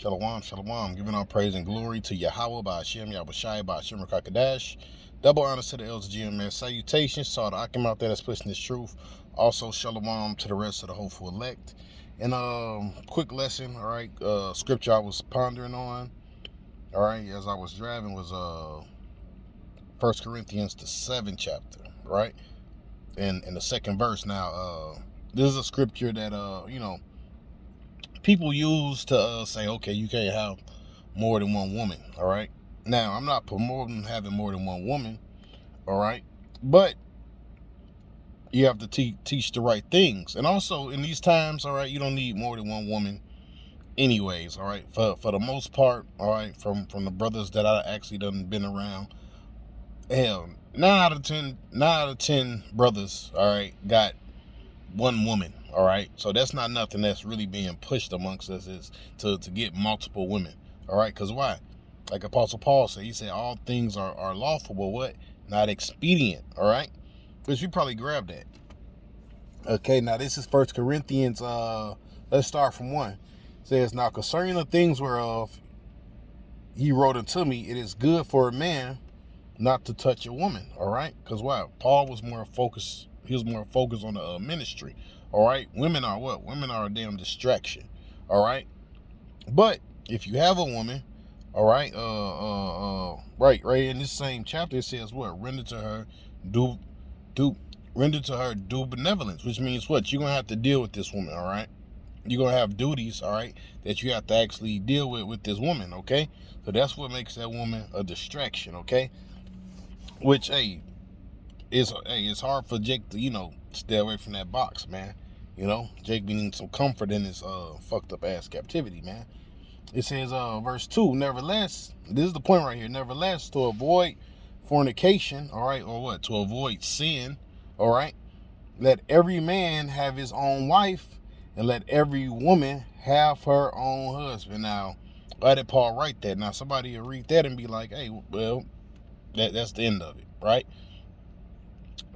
Shalom, shalom. Giving all praise and glory to Yahweh by Hashem, Yahushai by Hashem Rakakadash. Double honors to the elders GMS. Salutations to all the Akim out there that's pushing this truth. Also, shalom to the rest of the hopeful elect. And quick lesson, all right, scripture I was pondering on, all right, as I was driving was 1 Corinthians, the 7th chapter, right? And in the second verse. Now, this is a scripture that, people use to say, okay, you can't have more than one woman, all right? Now, I'm not promoting having more than one woman, all right? But you have to teach the right things. And also, in these times, all right, you don't need more than one woman anyways, all right? For the most part, all right, from the brothers that I actually done been around, hell, 9 out of 10 brothers, all right, got one woman, all right? So that's not nothing that's really being pushed amongst us, is to get multiple women, all right? Because why? Like Apostle Paul said, he said all things are lawful, but what? Not expedient, all right? Which you probably grabbed that. Okay, now this is 1 Corinthians, let's start from 1. It says, now concerning the things whereof he wrote unto me, it is good for a man not to touch a woman, all right? Because why? Paul was more focused. He was more focused on the ministry, all right? Women are what? Women are a damn distraction, all right? But if you have a woman, all right, right in this same chapter, it says what? Render to her due benevolence, which means what? You're going to have to deal with this woman, all right? You're going to have duties, all right, that you have to actually deal with this woman, okay? So that's what makes that woman a distraction, okay? Which, it's hard for Jake to, stay away from that box, man. Jake be needing some comfort in his fucked up ass captivity, man. It says, verse 2, nevertheless, this is the point right here, nevertheless, to avoid fornication, all right, or what? To avoid sin, all right, let every man have his own wife, and let every woman have her own husband. Now, why did Paul write that? Now, somebody will read that and be like, hey, well, that's the end of it, right?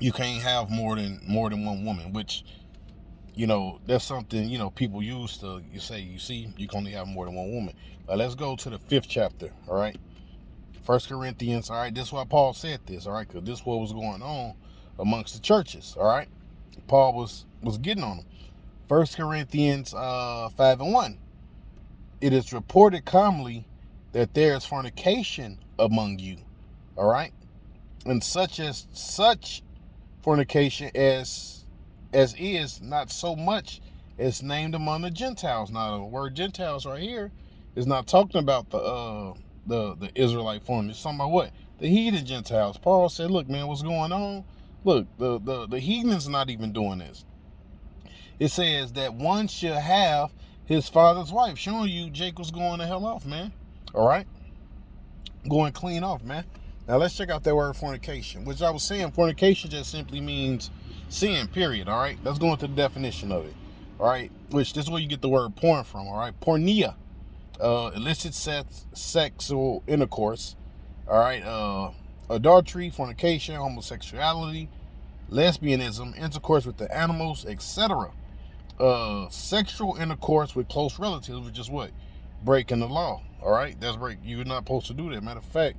You can't have more than one woman, which, that's something, people use to say, you see, you can only have more than one woman. Let's go to the 5th chapter, all right? 1 Corinthians, all right? This is why Paul said this, all right? Because this is what was going on amongst the churches, all right? Paul was getting on them. 1 Corinthians 5:1. It is reported commonly that there is fornication among you, all right? And such fornication as is not so much as named among the Gentiles. Now, the word Gentiles right here is not talking about the Israelite form. It's talking about what? The heathen Gentiles. Paul said, look, man, what's going on? Look, the heathens not even doing this. It says that one should have his father's wife, showing you Jacob's going the hell off, man. All right? Going clean off, man. Now, let's check out that word fornication, which I was saying fornication just simply means sin, period, all right? Let's go into the definition of it, all right? Which, this is where you get the word porn from, all right? Porneia, illicit sexual intercourse, all right? Adultery, fornication, homosexuality, lesbianism, intercourse with the animals, etc. Sexual intercourse with close relatives, which is what? Breaking the law, all right? That's break. You're not supposed to do that. Matter of fact,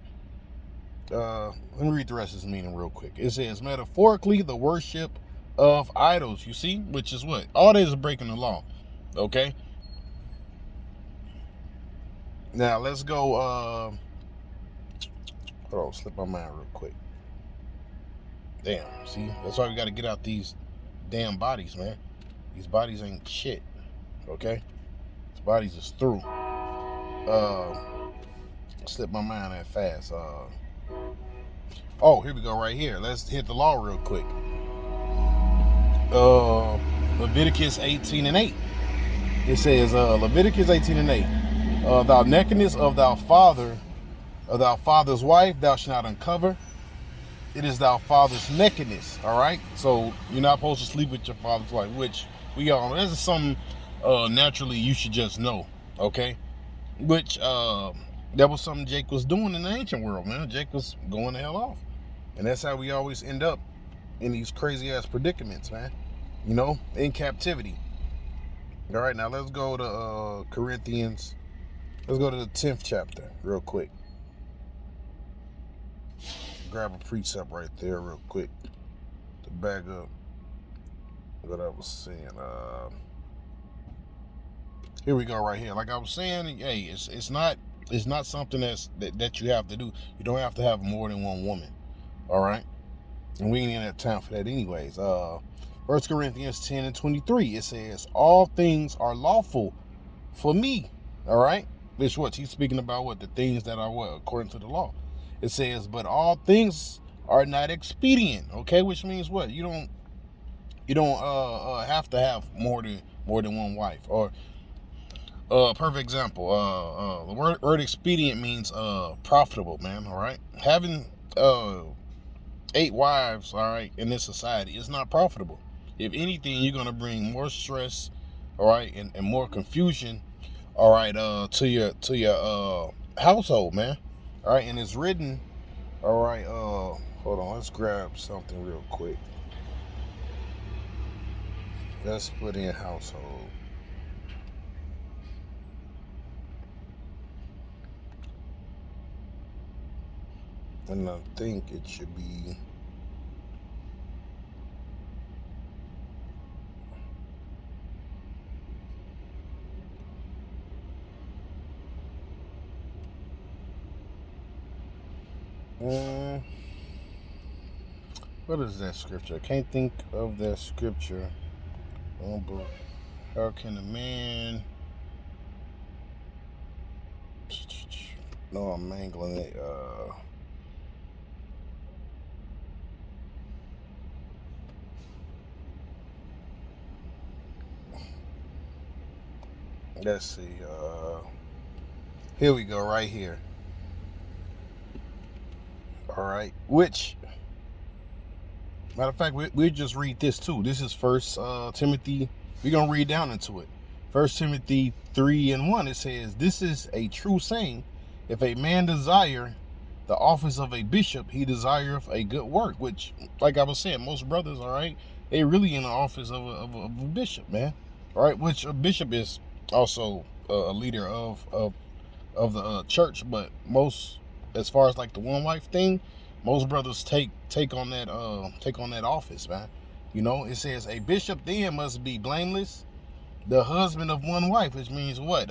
let me read the rest of this meaning real quick. It says, metaphorically, the worship of idols, you see? Which is what? All that is breaking the law, okay? Now, let's go, hold on, slip my mind real quick. Damn, see? That's why we got to get out these damn bodies, man. These bodies ain't shit, okay? These bodies is through. Slip my mind that fast. Oh, here we go right here. Let's hit the law real quick. Leviticus 18:8. It says, Leviticus 18:8. Thou nakedness of thy father's wife, thou shalt not uncover. It is thy father's nakedness, all right? So you're not supposed to sleep with your father's wife, which we all know. This is something naturally you should just know, okay? Which that was something Jake was doing in the ancient world, man. Jake was going the hell off. And that's how we always end up in these crazy ass predicaments, man. In captivity. All right, now let's go to Corinthians Let's go to the 10th chapter real quick. Grab a precept right there real quick to back up what I was saying. Here we go right here. Like I was saying, hey, it's not something that you have to do. You don't have to have more than one woman. All right? And we ain't in that time for that anyways. 1 Corinthians 10 and 23, it says, all things are lawful for me. All right? Which what? He's speaking about what? The things that are what? According to the law. It says, but all things are not expedient. Okay? Which means what? You don't have to have more than one wife. Or perfect example. The word expedient means profitable, man. All right? Having 8 wives, all right, in this society, it's not profitable. If anything, you're gonna bring more stress, all right, and more confusion, all right, to your household, man. All right, and it's written, all right, hold on, let's grab something real quick. Let's put in household. And I think it should be what is that scripture? I can't think of that scripture. Oh, but how can a man? No, I'm mangling it. Let's see. Here we go, right here. All right. Which, matter of fact, we'll just read this too. This is First Timothy. We're gonna read down into it. 1 Timothy 3 and 1. It says, "This is a true saying: if a man desire the office of a bishop, he desireth a good work." Which, like I was saying, most brothers, all right, they really in the office of a bishop, man. All right, which a bishop is also a leader of the church, but most, as far as like the one wife thing, most brothers take on that office, man. You know, it says a bishop then must be blameless, the husband of one wife, which means what?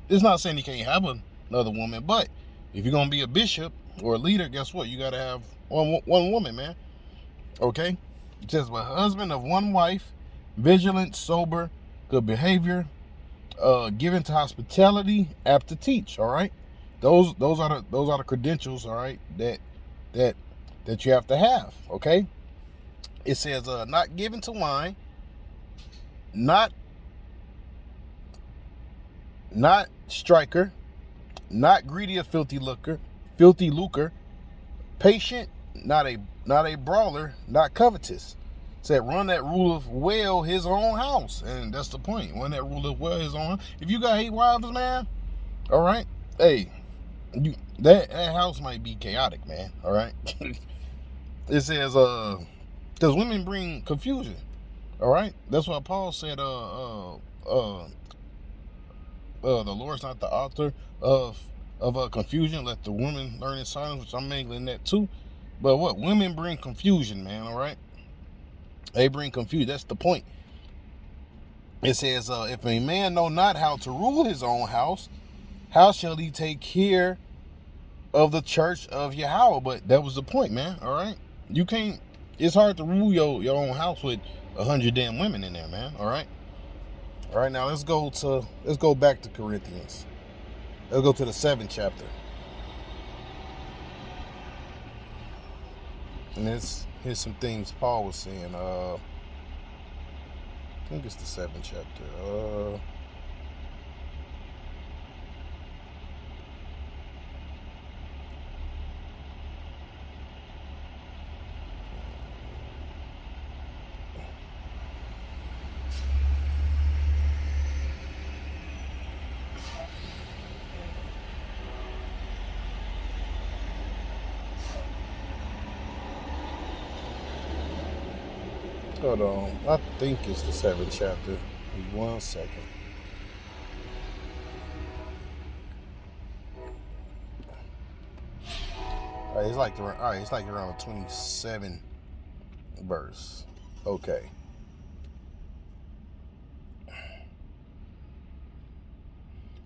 It's not saying you can't have another woman, but if you're gonna be a bishop or a leader, guess what? You gotta have one woman, man. Okay? It says a husband of one wife, vigilant, sober, good behavior, given to hospitality, apt to teach. All right, those are the credentials. All right, that you have to have. Okay, it says not given to wine, not striker, not greedy of filthy lucre, patient, not a brawler, not covetous. Said run that ruleth well his own house. And that's the point. Run that ruleth well his own house. If you got 8 wives, man, all right, hey, that house might be chaotic, man. All right. It says because women bring confusion. All right. That's why Paul said the Lord's not the author of confusion. Let the women learn in silence, which I'm mangling that too. But what? Women bring confusion, man. All right. They bring confusion. That's the point. It says, if a man know not how to rule his own house, how shall he take care of the church of Yahweh? But that was the point, man. All right. You can't, it's hard to rule your own house with 100 damn women in there, man. All right. All right. Now let's go back to Corinthians. Let's go to the 7th chapter. And here's some things Paul was saying. I think it's the 7th chapter. Hold on. I think it's the 7th chapter. Give me 1 second. All right, it's like around the 27 verse. Okay.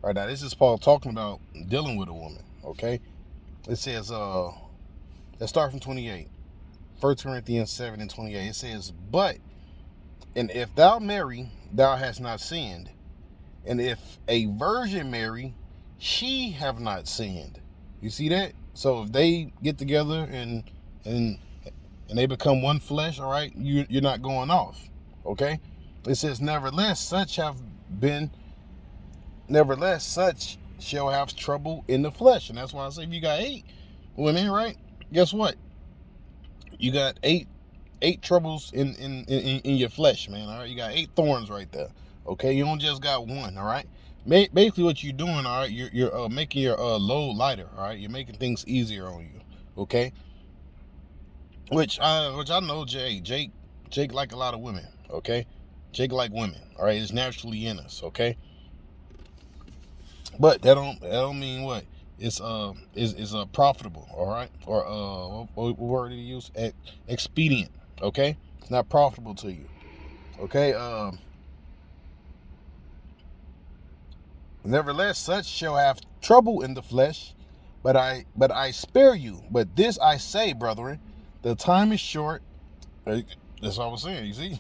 All right, now this is Paul talking about dealing with a woman. Okay. It says, let's start from 28. 1 Corinthians 7 and 28. It says, but, and if thou marry, thou hast not sinned. And if a virgin marry, she have not sinned. You see that? So if they get together and they become one flesh, all right, you're not going off. Okay? It says, nevertheless, such shall have trouble in the flesh. And that's why I say if you got 8 women, right? Guess what? You got eight troubles in your flesh, man. All right, you got 8 thorns right there. Okay, you don't just got one. All right. Basically, what you're doing, all right, you're making your load lighter. All right, you're making things easier on you. Okay. Which I know Jake like a lot of women. Okay, Jake like women. All right, it's naturally in us. Okay. But that don't mean what it's profitable, all right, or what word do you use? Expedient, okay? It's not profitable to you, okay? Nevertheless, such shall have trouble in the flesh, but I spare you. But this I say, brethren, the time is short. That's what I was saying. You see,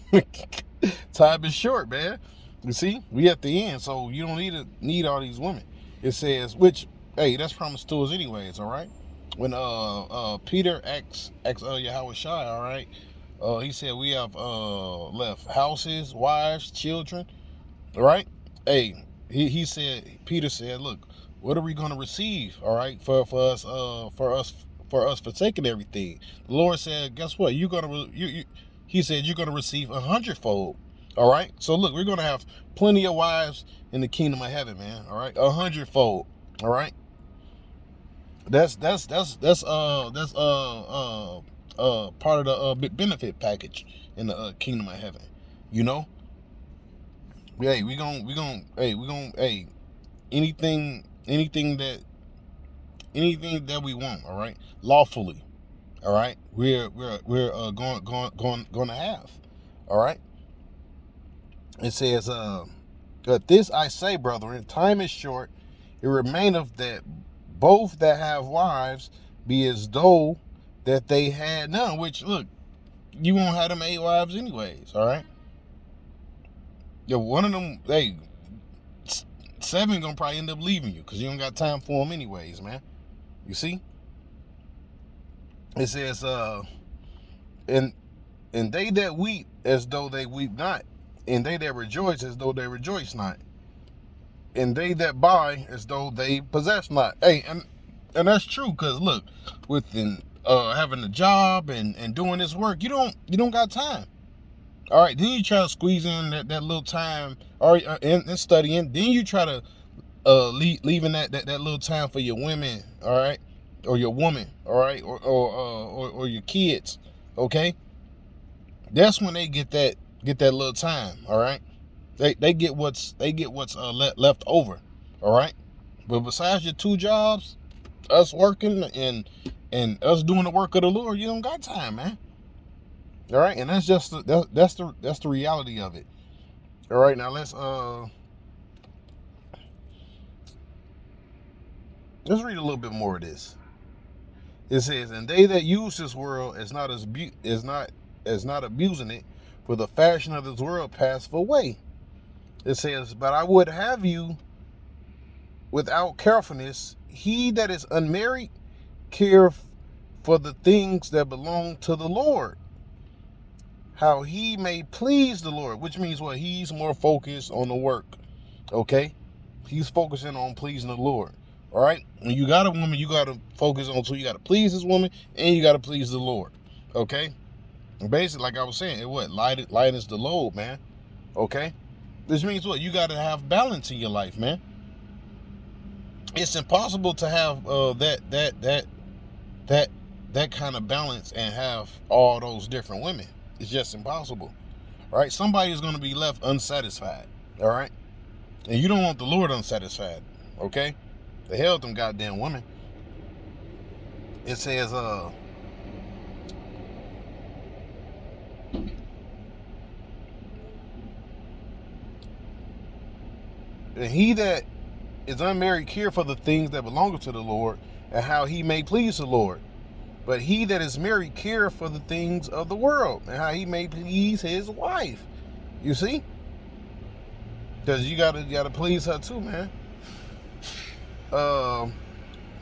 time is short, man. You see, we at the end, so you don't need all these women. It says, which, hey, that's promised to us anyways, all right? When Peter asks Yahweh Shai, all right, he said we have left houses, wives, children, all right? Hey, he said, Peter said, look, what are we going to receive, all right, for us forsaking everything? The Lord said, guess what? He said you're going to receive 100-fold. All right. So look, we're gonna have plenty of wives in the kingdom of heaven, man. All right, 100-fold. All right. That's part of the benefit package in the kingdom of heaven. You know. Hey, we gonna anything that we want. All right, lawfully. All right, we're going to have. All right. It says, but this I say, brethren, time is short. It remaineth that both that have wives be as though that they had none. Which, look, you won't have them 8 wives anyways, all right? Yeah, one of them, 7 gonna probably end up leaving you because you don't got time for them anyways, man. You see? It says, and they that weep as though they weep not, and they that rejoice as though they rejoice not, and they that buy as though they possess not. Hey, and that's true, because look, within having a job and doing this work, you don't got time. All right, then you try to squeeze in that little time, and studying. Then you try to leaving that little time for your women, all right, or your woman, all right, or your kids, okay. That's when they get that little time, all right. They get what's left over, all right. But besides your 2 jobs, us working and us doing the work of the Lord, you don't got time, man. All right, and that's just that's the reality of it. All right, now let's read a little bit more of this. It says, and they that use this world is not abusing it, for the fashion of this world passeth away. It says, but I would have you without carefulness, he that is unmarried care for the things that belong to the Lord, how he may please the Lord, which means what? He's more focused on the work, okay? He's focusing on pleasing the Lord, all right? When you got a woman, you got to focus on, so you got to please this woman and you got to please the Lord, okay? And basically, like I was saying, lightens the load, man, okay? This means what? You got to have balance in your life, man. It's impossible to have that kind of balance and have all those different women. It's just impossible, right? Somebody is going to be left unsatisfied, all right? And you don't want the Lord unsatisfied, okay? The hell with them goddamn women. it says, and he that is unmarried care for the things that belong to the Lord, and how he may please the Lord. But he that is married care for the things of the world, and how he may please his wife. You see? Because you gotta please her too, man.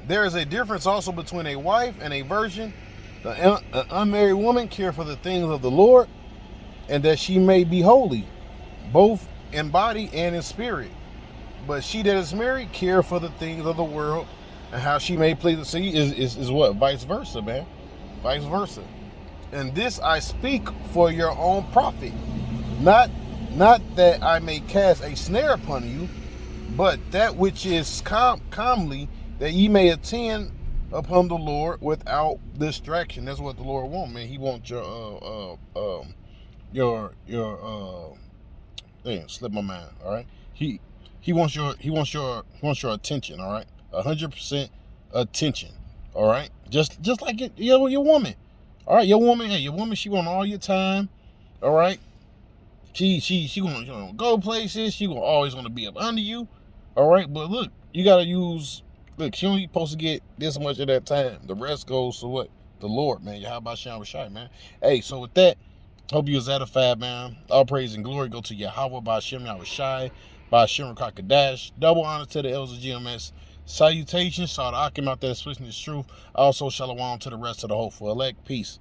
There is a difference also between a wife and a virgin. An unmarried woman care for the things of the Lord, and that she may be holy, both in body and in spirit. But she that is married care for the things of the world, and how she may please the sea is what? Vice versa, man. Vice versa. And this I speak for your own profit, not that I may cast a snare upon you, but that which is calmly, that ye may attend upon the Lord without distraction. That's what the Lord wants, man. He wants your damn, slipped my mind. All right, he wants your attention. All right, 100% attention. All right, just like your woman. All right, your woman. Hey, your woman. She want all your time. All right. She gonna go places. She gonna always gonna be up under you. All right, but look, you gotta use. Look, she only supposed to get this much of that time. The rest goes to what? The Lord, man. How about Shem Shai, man? Hey, so with that, hope you was edified, man. All praise and glory go to Yahweh by Shem Shai, by Shem Kakadash. Double honor to the elders of GMS. Salutations, saw the Akim out there switching his truth. Also, shalom to the rest of the hopeful elect. Peace.